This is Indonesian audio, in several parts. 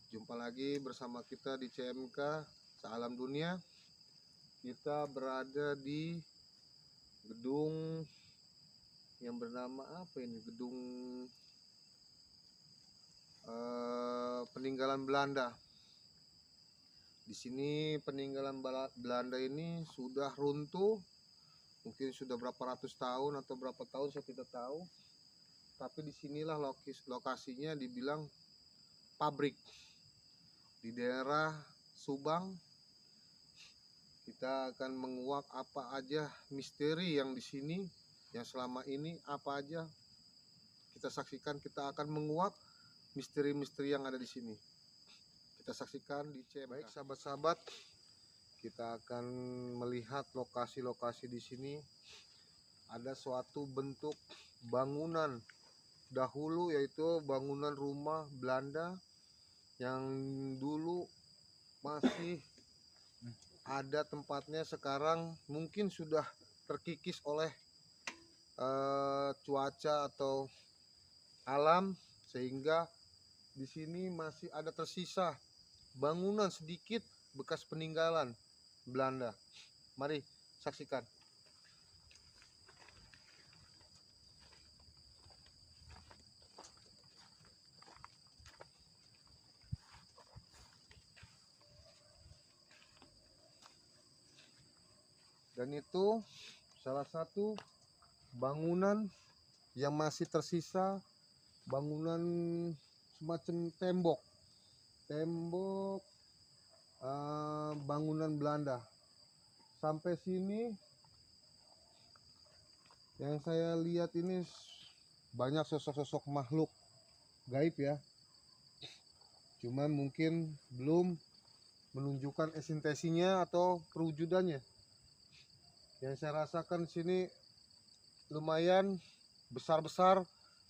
jumpa lagi bersama kita di CMK Sealam Dunia. Kita berada di gedung yang bernama apa ini? Gedung peninggalan Belanda. Di sini peninggalan Belanda ini sudah runtuh, mungkin sudah berapa ratus tahun atau berapa tahun saya tidak tahu. Tapi disinilah lokasinya dibilang pabrik di daerah Subang. Kita akan menguak apa aja misteri yang di sini, yang selama ini apa aja kita saksikan. Kita akan menguak misteri-misteri yang ada di sini. Kita saksikan di CMK. Baik sahabat-sahabat, kita akan melihat lokasi-lokasi di sini. Ada suatu bentuk bangunan dahulu, yaitu bangunan rumah Belanda yang dulu masih ada tempatnya. Sekarang mungkin sudah terkikis oleh cuaca atau alam, sehingga di sini masih ada tersisa bangunan sedikit bekas peninggalan Belanda. Mari saksikan. Dan itu salah satu bangunan yang masih tersisa, bangunan semacam tembok bangunan Belanda. Sampai sini yang saya lihat ini banyak sosok-sosok makhluk gaib ya, cuman mungkin belum menunjukkan esensinya atau perwujudannya. Yang saya rasakan di sini lumayan besar-besar,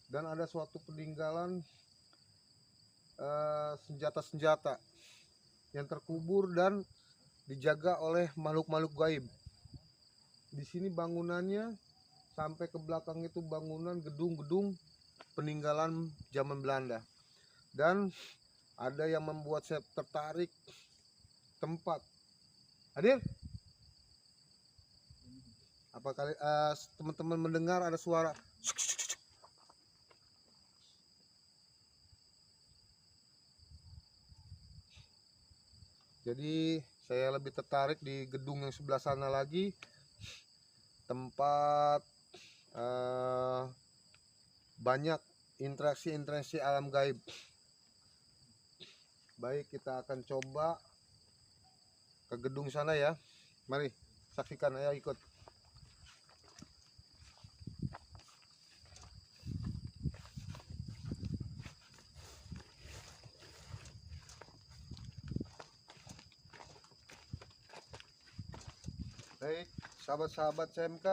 dan ada suatu peninggalan senjata-senjata yang terkubur dan dijaga oleh makhluk-makhluk gaib. Di sini bangunannya sampai ke belakang itu bangunan gedung-gedung peninggalan zaman Belanda. Dan ada yang membuat saya tertarik tempat. Hadir? Apa kali teman-teman mendengar ada suara? Jadi saya lebih tertarik di gedung yang sebelah sana lagi, tempat banyak interaksi alam gaib. Baik, kita akan coba ke gedung sana ya. Mari saksikan, ayo ikut. Baik, sahabat-sahabat CMK,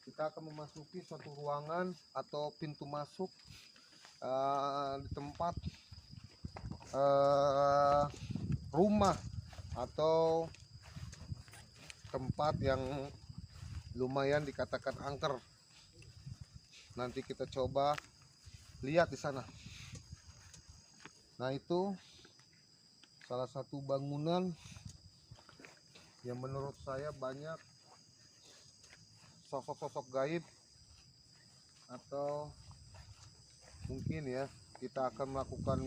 kita akan memasuki suatu ruangan atau pintu masuk di tempat rumah atau tempat yang lumayan dikatakan angker. Nanti kita coba lihat di sana. Nah, itu salah satu bangunan yang menurut saya banyak sosok-sosok gaib, atau mungkin ya kita akan melakukan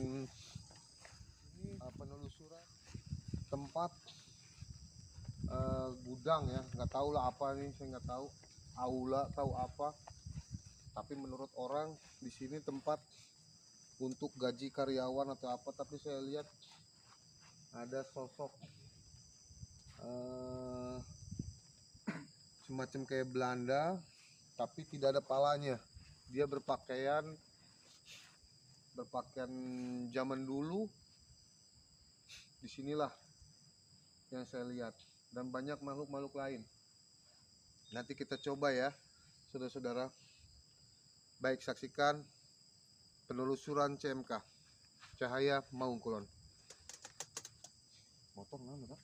penelusuran tempat gudang ya, nggak tahu lah apa nih, saya nggak tahu, aula tahu apa, tapi menurut orang di sini tempat untuk gaji karyawan atau apa. Tapi saya lihat ada sosok semacam kayak Belanda, tapi tidak ada palanya. Dia berpakaian zaman dulu. Disinilah yang saya lihat, dan banyak makhluk-makhluk lain. Nanti kita coba ya saudara-saudara. Baik, saksikan penelusuran CMK Cahaya Maungkulon. Motor mana Pak?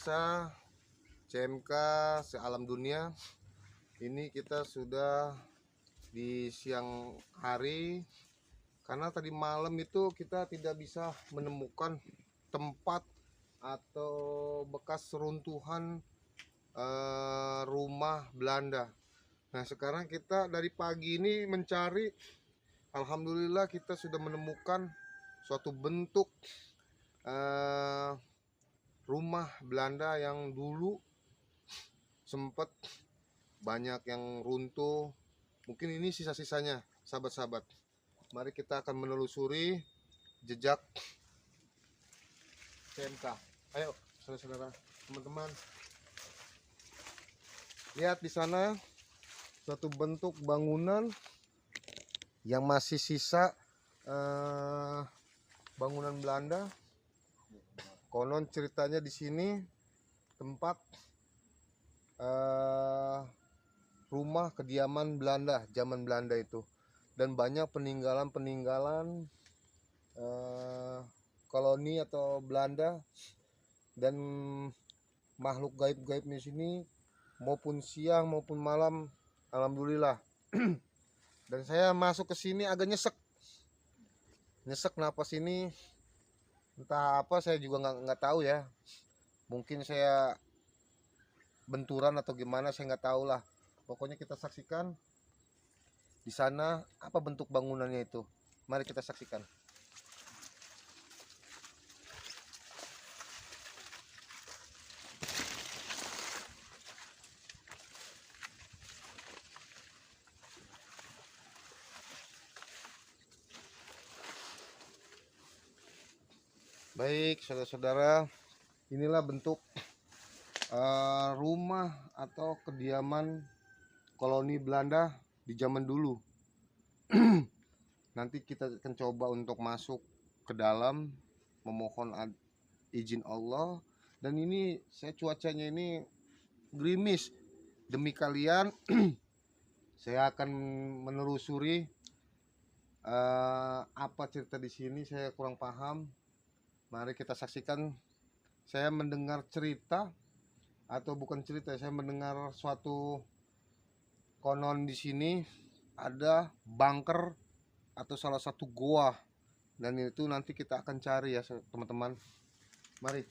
pemirsa CMK Sealam Dunia, ini kita sudah di siang hari karena tadi malam itu kita tidak bisa menemukan tempat atau bekas runtuhan rumah Belanda. Nah, sekarang kita dari pagi ini mencari. Alhamdulillah kita sudah menemukan suatu bentuk rumah Belanda yang dulu sempat banyak yang runtuh. Mungkin ini sisa-sisanya, sahabat-sahabat. Mari kita akan menelusuri jejak CMK. Ayo, saudara-saudara, teman-teman. Lihat di sana suatu bentuk bangunan yang masih sisa bangunan Belanda. Konon ceritanya di sini tempat rumah kediaman Belanda zaman Belanda itu, dan banyak peninggalan koloni atau Belanda dan makhluk gaib-gaib di sini maupun siang maupun malam. Alhamdulillah. Dan saya masuk ke sini agak nyesek napas ini, entah apa saya juga nggak tahu ya, mungkin saya benturan atau gimana, saya nggak tahu lah. Pokoknya kita saksikan di sana apa bentuk bangunannya itu. Mari kita saksikan. Baik, saudara-saudara, inilah bentuk rumah atau kediaman koloni Belanda di zaman dulu. Nanti kita akan coba untuk masuk ke dalam, memohon izin Allah. Dan ini saya cuacanya ini gerimis. Demi kalian saya akan menelusuri apa cerita di sini. Saya kurang paham. Mari kita saksikan. Saya mendengar cerita, atau bukan cerita, saya mendengar suatu konon di sini ada bunker atau salah satu goa, dan itu nanti kita akan cari ya teman-teman. Mari.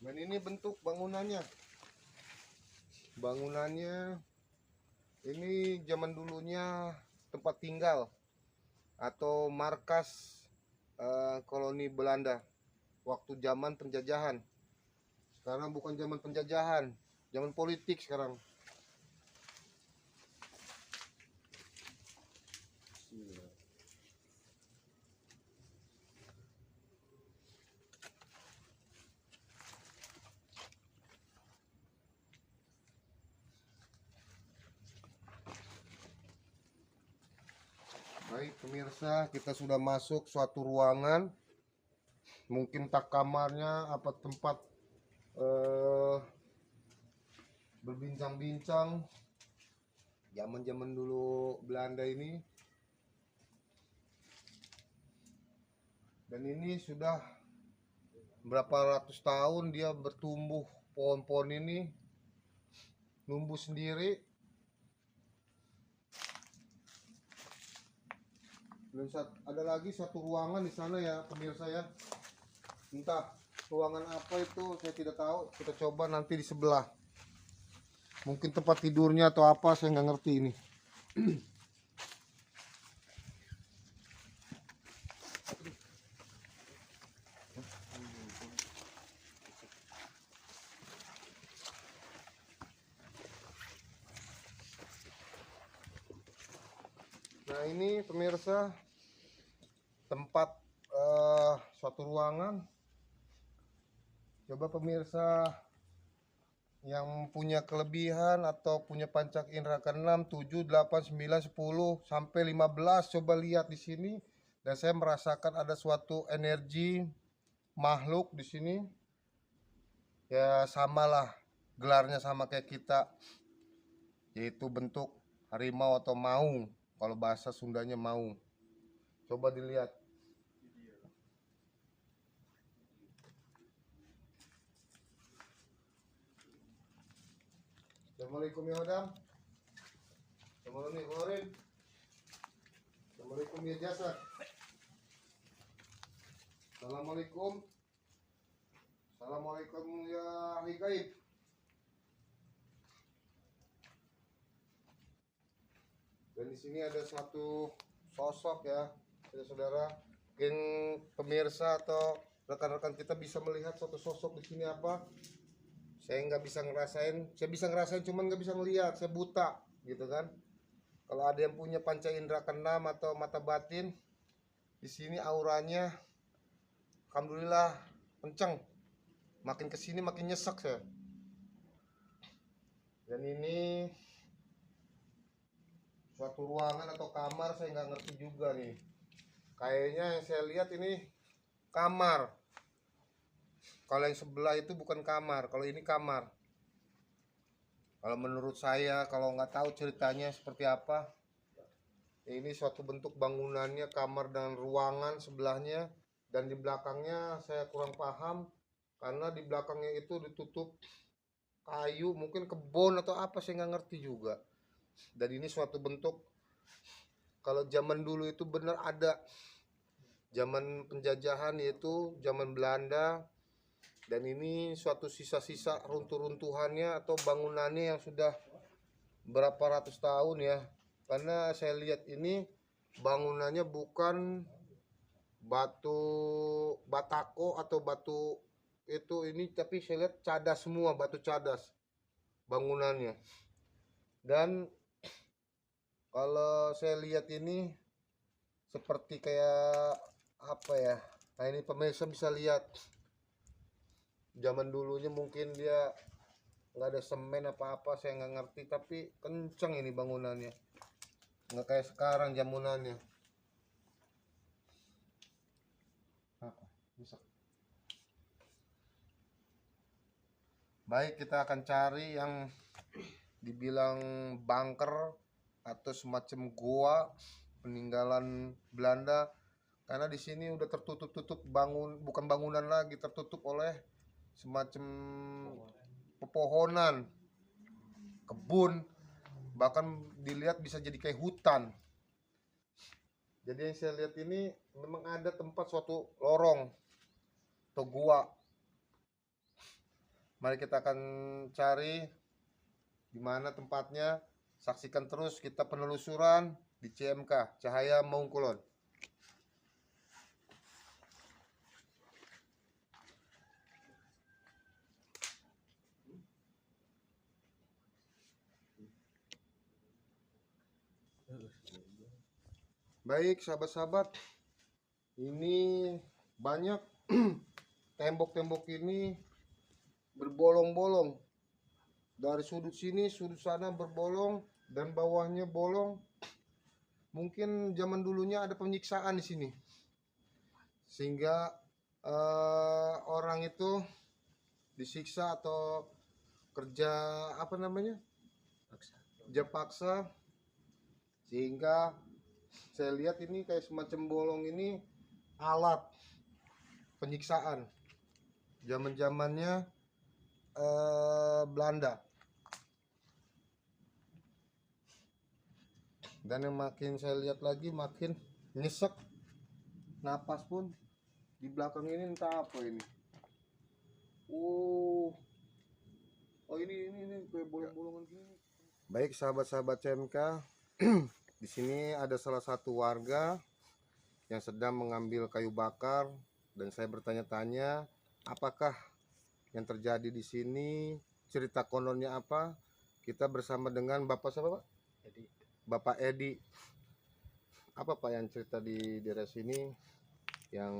Dan ini bentuk bangunannya. Bangunannya ini zaman dulunya tempat tinggal atau markas koloni Belanda waktu zaman penjajahan. Sekarang bukan zaman penjajahan, zaman politik sekarang. Baik pemirsa, kita sudah masuk suatu ruangan, mungkin tak kamarnya apa tempat berbincang-bincang zaman-zaman dulu Belanda ini. Dan ini sudah berapa ratus tahun dia bertumbuh, pohon-pohon ini numbuh sendiri. Dan ada lagi satu ruangan di sana ya pemirsa ya. Entah ruangan apa itu saya tidak tahu. Kita coba nanti di sebelah. Mungkin tempat tidurnya atau apa, saya nggak ngerti ini. Nah ini pemirsa tempat suatu ruangan. Coba pemirsa yang punya kelebihan atau punya panca indera keenam 7, 8, 9, 10 sampai 15, coba lihat di sini. Dan saya merasakan ada suatu energi makhluk di sini. Ya samalah, gelarnya sama kayak kita, yaitu bentuk harimau atau maung. Kalau bahasa Sundanya maung. Coba dilihat. Assalamualaikum ya Adam. Assalamualaikum. Assalamualaikum ya Jasad. Assalamualaikum. Assalamualaikum ya ahli gaib. Dan di sini ada satu sosok ya, saudara. Mungkin pemirsa atau rekan-rekan kita bisa melihat suatu sosok di sini apa? Saya nggak bisa ngerasain. Saya bisa ngerasain, cuman nggak bisa ngelihat. Saya buta, gitu kan? Kalau ada yang punya panca indera keenam atau mata batin, di sini auranya, alhamdulillah kenceng. Makin kesini makin nyesek saya. Dan ini suatu ruangan atau kamar, saya nggak ngerti juga nih. Kayaknya yang saya lihat ini kamar. Kalau yang sebelah itu bukan kamar, kalau ini kamar. Kalau menurut saya, kalau nggak tahu ceritanya seperti apa, ini suatu bentuk bangunannya kamar dengan ruangan sebelahnya, dan di belakangnya saya kurang paham karena di belakangnya itu ditutup kayu, mungkin kebun atau apa, saya nggak ngerti juga. Dan ini suatu bentuk, kalau zaman dulu itu benar ada, zaman penjajahan yaitu zaman Belanda. Dan ini suatu sisa-sisa runtuh-runtuhannya atau bangunannya yang sudah berapa ratus tahun ya. Karena saya lihat ini bangunannya bukan batu batako atau batu itu ini, tapi saya lihat cadas semua, batu cadas bangunannya. Dan kalau saya lihat ini seperti kayak apa ya, nah ini pemirsa bisa lihat zaman dulunya mungkin dia nggak ada semen apa-apa, saya nggak ngerti, tapi kenceng ini bangunannya, nggak kayak sekarang jamunannya. Apa? Bisa. Baik, kita akan cari yang dibilang bunker atau semacam goa peninggalan Belanda, karena di sini udah tertutup-tutup, bukan bangunan lagi, tertutup oleh semacam pepohonan, kebun, bahkan dilihat bisa jadi kayak hutan. Jadi yang saya lihat ini memang ada tempat suatu lorong atau gua. Mari kita akan cari di mana tempatnya. Saksikan terus kita penelusuran di CMK Cahaya Maung Kulon. Baik sahabat-sahabat, ini banyak tembok-tembok ini berbolong-bolong. Dari sudut sini, sudut sana berbolong, dan bawahnya bolong. Mungkin zaman dulunya ada penyiksaan di sini, sehingga orang itu disiksa atau kerja apa namanya, kerja paksa, sehingga saya lihat ini kayak semacam bolong ini alat penyiksaan zaman-zamannya Belanda. Dan yang makin saya lihat lagi makin nyesek, napas pun di belakang ini entah apa ini. Oh ini kayak bolong-bolongan gini. Baik sahabat-sahabat CMK, di sini ada salah satu warga yang sedang mengambil kayu bakar, dan saya bertanya-tanya apakah yang terjadi di sini, cerita kononnya apa. Kita bersama dengan Bapak siapa Pak? Edi. Bapak Edi. Apa Pak yang cerita di daerah sini yang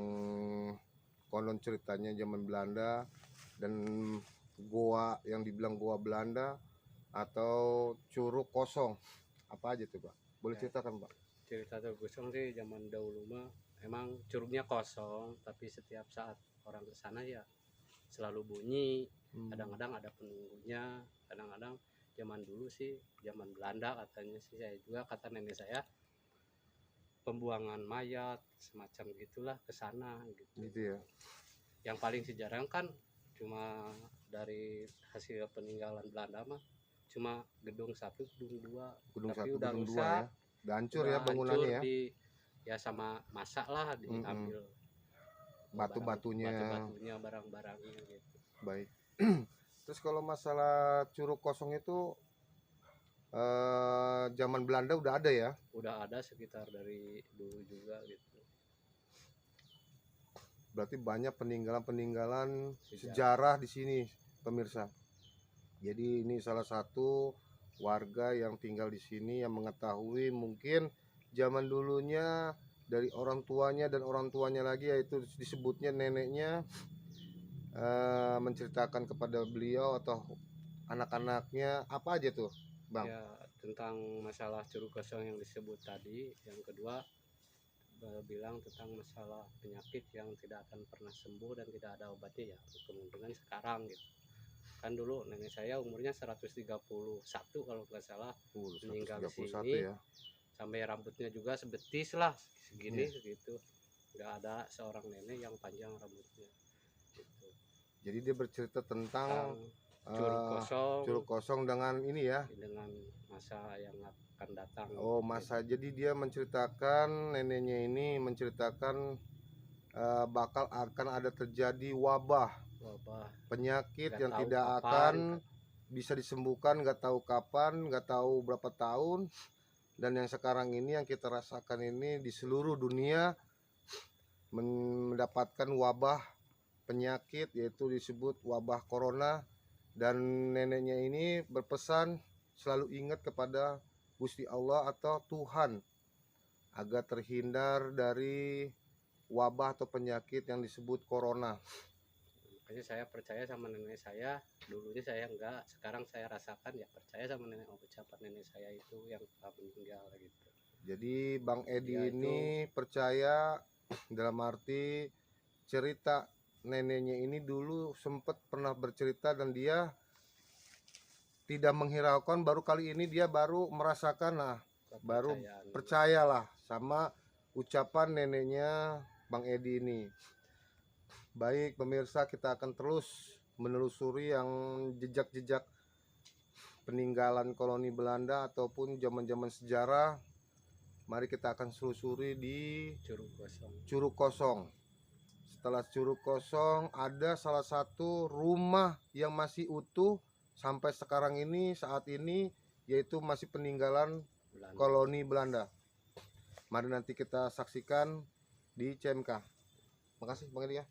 konon ceritanya zaman Belanda, dan goa yang dibilang goa Belanda atau Curug Kosong. Apa aja tuh Pak? Boleh Ya. ceritakan Pak? Cerita Curug Kosong sih zaman dahulu mah emang curugnya kosong, tapi setiap saat orang ke sana ya selalu bunyi. Kadang-kadang ada penunggunya, kadang-kadang zaman dulu sih, zaman Belanda katanya sih, saya juga kata nenek saya pembuangan mayat semacam gitulah ke sana gitu. Gitu ya. Yang paling sejarah kan cuma dari hasil peninggalan Belanda mah cuma gedung 1, gedung 2, Gedung tapi 1, udah gedung 2 rusak, ya. Udah hancur udah ya bangunannya hancur ya. ya sama masa lah diambil Batu-batunya. batu-batunya, barang-barangnya gitu. Baik. Terus kalau masalah Curug Kosong itu zaman Belanda udah ada ya? Udah ada sekitar dari dulu juga gitu. Berarti banyak peninggalan-peninggalan sejarah di sini, pemirsa. Jadi ini salah satu warga yang tinggal di sini yang mengetahui mungkin zaman dulunya dari orang tuanya dan orang tuanya lagi, yaitu disebutnya neneknya, menceritakan kepada beliau atau anak-anaknya apa aja tuh, Bang? Ya tentang masalah Curug Kosong yang disebut tadi. Yang kedua bilang tentang masalah penyakit yang tidak akan pernah sembuh dan tidak ada obatnya, ya kemungkinan sekarang gitu. Kan dulu nenek saya umurnya 131 kalau nggak salah, meninggal di 131 sini ya. sampai rambutnya juga sebetis lah segini gitu. Nggak ada seorang nenek yang panjang rambutnya gitu. Jadi dia bercerita tentang Curug Kosong dengan ini ya, dengan masa yang akan datang. Oh masa, jadi dia menceritakan, neneknya ini menceritakan bakal akan ada terjadi wabah penyakit yang tidak akan bisa disembuhkan, nggak tahu kapan, nggak tahu berapa tahun. Dan yang sekarang ini yang kita rasakan ini di seluruh dunia mendapatkan wabah penyakit, yaitu disebut wabah corona. Dan neneknya ini berpesan selalu ingat kepada Gusti Allah atau Tuhan agar terhindar dari wabah atau penyakit yang disebut corona. Makanya saya percaya sama nenek saya. Dulunya saya enggak, sekarang saya rasakan ya percaya sama nenek, ucapan nenek saya itu yang telah meninggal gitu. Jadi Bang Edi ini percaya dalam arti cerita neneknya ini dulu sempat pernah bercerita dan dia tidak menghiraukan, baru kali ini dia baru merasakan, nah baru percayalah sama ucapan neneknya Bang Edi ini. Baik pemirsa, kita akan terus menelusuri yang jejak-jejak peninggalan koloni Belanda ataupun zaman-zaman sejarah. Mari kita akan selusuri di Curug Kosong. Setelah Curug Kosong ada salah satu rumah yang masih utuh sampai sekarang ini, saat ini, yaitu masih peninggalan koloni Belanda. Mari nanti kita saksikan di CMK. Makasih Bang Edi ya.